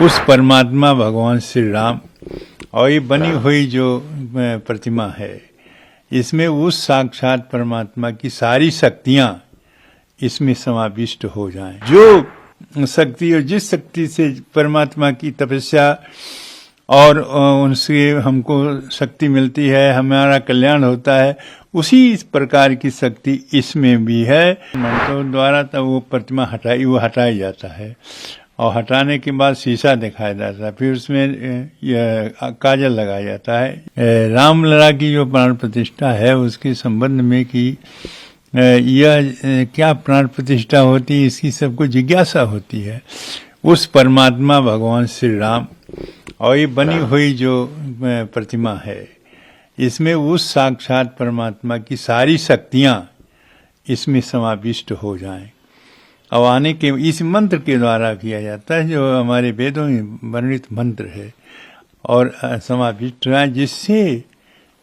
उस परमात्मा भगवान श्री राम और ये बनी हुई जो प्रतिमा है, इसमें उस साक्षात परमात्मा की सारी शक्तियां इसमें समाविष्ट हो जाएं। जो शक्ति और जिस शक्ति से परमात्मा की तपस्या और उनसे हमको शक्ति मिलती है, हमारा कल्याण होता है, उसी प्रकार की शक्ति इसमें भी है। मंत्रों द्वारा तब वो प्रतिमा हटाई जाता है और हटाने के बाद शीशा दिखाया जाता है, फिर उसमें काजल लगाया जाता है। रामलला की जो प्राण प्रतिष्ठा है उसके संबंध में कि यह क्या प्राण प्रतिष्ठा होती है, इसकी सबको जिज्ञासा होती है। उस परमात्मा भगवान श्री राम और ये बनी हुई जो प्रतिमा है, इसमें उस साक्षात परमात्मा की सारी शक्तियां इसमें समाविष्ट हो जाएं। अब आने के इस मंत्र के द्वारा किया जाता है, जो हमारे वेदों में वर्णित मंत्र है, और समाविष्ट है, जिससे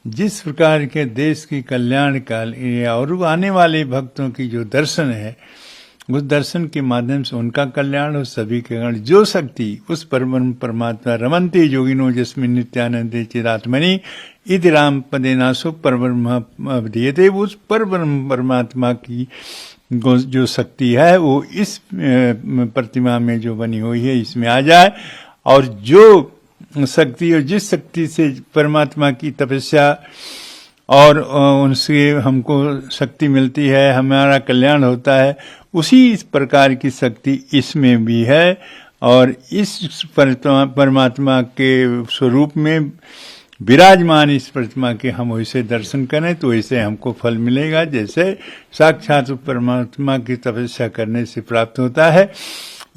जिस प्रकार के देश की कल्याण का और आने वाले भक्तों की जो दर्शन है, उस दर्शन के माध्यम से उनका कल्याण हो, सभी के कल्याण। जो शक्ति उस परमात्मा रमन्ते योगिनो जिसमें नित्यानंदे चिदात्मनि इति राम पदेनासु परब्रह्म दियते, उस परमात्मा की जो शक्ति है वो इस प्रतिमा में जो बनी हुई है इसमें आ जाए, और जो शक्ति और जिस शक्ति से परमात्मा की तपस्या और उनसे हमको शक्ति मिलती है, हमारा कल्याण होता है, उसी प्रकार की शक्ति इसमें भी है। और इस परमात्मा के स्वरूप में विराजमान इस प्रतिमा के हम वैसे दर्शन करें तो वैसे हमको फल मिलेगा, जैसे साक्षात परमात्मा की तपस्या करने से प्राप्त होता है।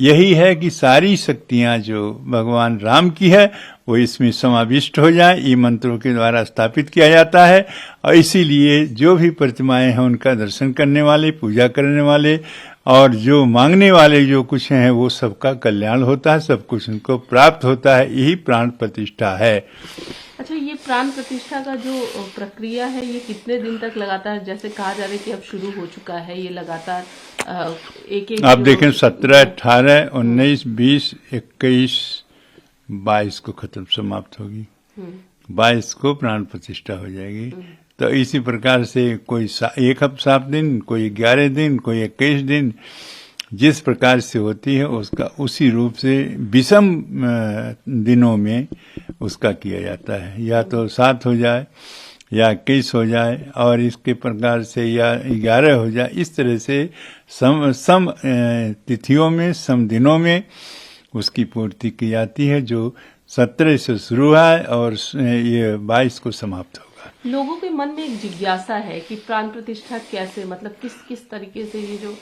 यही है कि सारी शक्तियां जो भगवान राम की है वो इसमें समाविष्ट हो जाए, ये मंत्रों के द्वारा स्थापित किया जाता है। और इसीलिए जो भी प्रतिमाएं हैं उनका दर्शन करने वाले, पूजा करने वाले और जो मांगने वाले जो कुछ हैं वो सबका कल्याण होता है, सब कुछ उनको प्राप्त होता है। यही प्राण प्रतिष्ठा है। अच्छा, ये प्राण प्रतिष्ठा का जो प्रक्रिया है ये कितने दिन तक लगातार, जैसे कहा जा रहा है कि अब शुरू हो चुका है, ये लगातार एक आप देखें 17, 18, 19, 20, 21, 22 को खत्म समाप्त होगी, 22 को प्राण प्रतिष्ठा हो जाएगी। तो इसी प्रकार से कोई 7 दिन, कोई 11 दिन, कोई 21 दिन, जिस प्रकार से होती है उसका उसी रूप से विषम दिनों में उसका किया जाता है। या तो 7 हो जाए या 21 हो जाए, और इसके प्रकार से या 11 हो जाए। इस तरह से सम तिथियों में, सम दिनों में उसकी पूर्ति की जाती है, जो 17 से शुरू है और ये 22 को समाप्त होगा। लोगों के मन में एक जिज्ञासा है कि प्राण प्रतिष्ठा कैसे, मतलब किस किस तरीके से, ये जो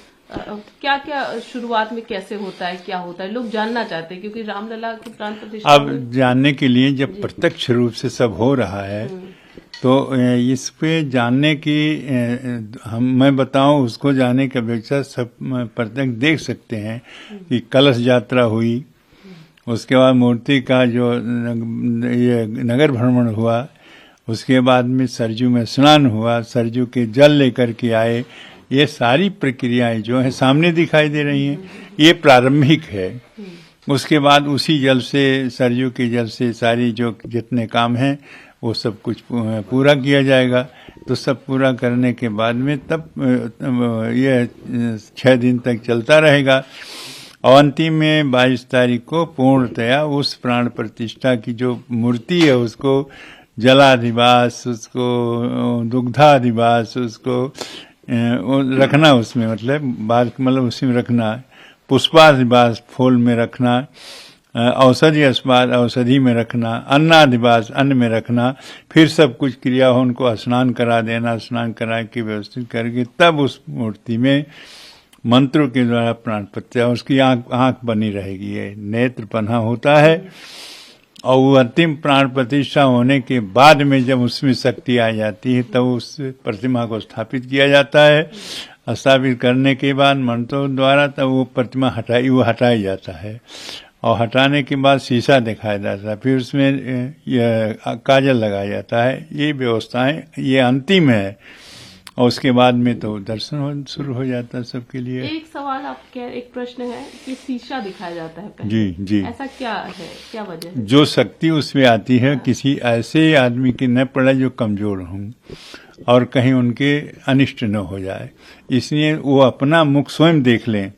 क्या क्या शुरुआत में कैसे होता है, क्या होता है, लोग जानना चाहते हैं, क्योंकि रामलला की प्राण प्रतिष्ठा अब जानने के लिए जब प्रत्यक्ष रूप से सब हो रहा है तो इस पे जानने की मैं बताऊं, उसको जानने की अपेक्षा सब प्रत्यक्ष देख सकते हैं कि कलश यात्रा हुई, उसके बाद मूर्ति का जो ये नगर भ्रमण हुआ, उसके बाद में सरजू में स्नान हुआ, सरजू के जल लेकर के आए। ये सारी प्रक्रियाएं जो है सामने दिखाई दे रही हैं, ये प्रारंभिक है। उसके बाद उसी जल से, सरजू के जल से सारी जो जितने काम हैं वो सब कुछ पूरा किया जाएगा। तो सब पूरा करने के बाद में तब ये 6 दिन तक चलता रहेगा, और अंतिम में 22 तारीख को पूर्णतया उस प्राण प्रतिष्ठा की जो मूर्ति है उसको जलाधिवास, उसको दुग्धाधिवास, उसको रखना, उसमें मतलब उसी में रखना, पुष्पाधिवास फूल में रखना, औषधि अस्पाद औषधि में रखना, अन्नाधिवास अन्न में रखना, फिर सब कुछ क्रिया हो, उनको स्नान करा देना, स्नान करा के व्यवस्थित करके तब उस मूर्ति में मंत्रों के द्वारा प्राण प्रतिष्ठा, उसकी आंख बनी रहेगी, ये नेत्र पन्हा होता है। और वो अंतिम प्राण प्रतिष्ठा होने के बाद में जब उसमें शक्ति आ जाती है तब उस प्रतिमा को स्थापित किया जाता है। स्थापित करने के बाद मंत्रों द्वारा तब वो प्रतिमा हटाया जाता है, और हटाने के बाद शीशा दिखाया जाता है, फिर उसमें काजल लगाया जाता है। ये व्यवस्थाएं ये अंतिम है, और उसके बाद में तो दर्शन शुरू हो जाता है सबके लिए। एक सवाल एक प्रश्न है कि शीशा दिखाया जाता है पहले। जी जी, ऐसा क्या है, क्या वजह है? जो शक्ति उसमें आती है किसी ऐसे आदमी की न पड़े जो कमजोर हों और कहीं उनके अनिष्ट न हो जाए, इसलिए वो अपना मुख स्वयं देख लें।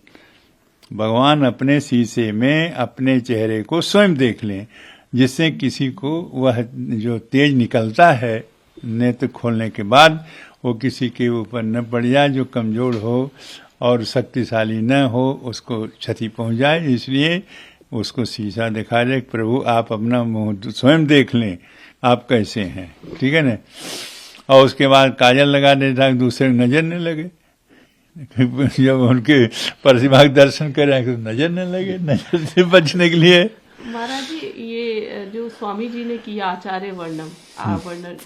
भगवान अपने शीशे में अपने चेहरे को स्वयं देख लें, जिससे किसी को वह जो तेज निकलता है नेत्र खोलने के बाद वो किसी के ऊपर न पड़ जाए, जो कमजोर हो और शक्तिशाली न हो उसको क्षति पहुंच जाए। इसलिए उसको शीशा दिखा दे, प्रभु आप अपना मुंह स्वयं देख लें, आप कैसे हैं, ठीक है ना। और उसके बाद काजल लगा देता है, दूसरे नजर न लगे। जब उनके प्रतिभा दर्शन करें तो नजर न लगे, नजर से बचने के लिए। महाराज जी, ये जो स्वामी जी ने किया आचार्य वर्णन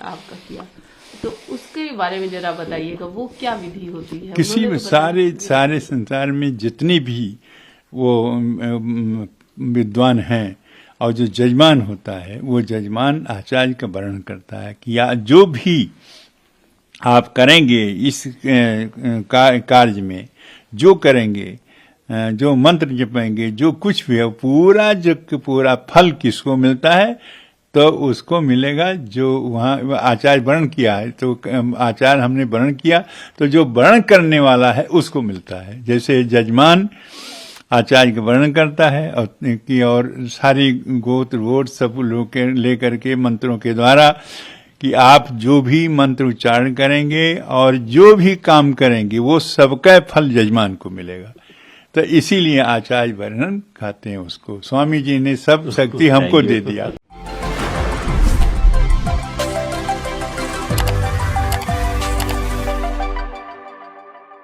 आपका किया, तो उसके बारे में जरा बताइएगा, वो क्या विधि होती है? किसी में सारे संसार में जितनी भी वो विद्वान हैं और जो जजमान होता है, वो जजमान आचार्य का वर्णन करता है कि या जो भी आप करेंगे इस कार्य में, जो करेंगे, जो मंत्र जपेंगे, जो कुछ भी है, पूरा फल किसको मिलता है? तो उसको मिलेगा जो वहाँ आचार्य वर्णन किया है। तो आचार्य हमने वर्णन किया, तो जो वर्णन करने वाला है उसको मिलता है। जैसे जजमान आचार्य का वर्णन करता है और सारी गोत्र वोट सब लोग लेकर के मंत्रों के द्वारा कि आप जो भी मंत्र उच्चारण करेंगे और जो भी काम करेंगे वो सबका फल जजमान को मिलेगा। तो इसीलिए आचार्य वर्णन कहते हैं उसको। स्वामी जी ने सब शक्ति हमको दे दिया।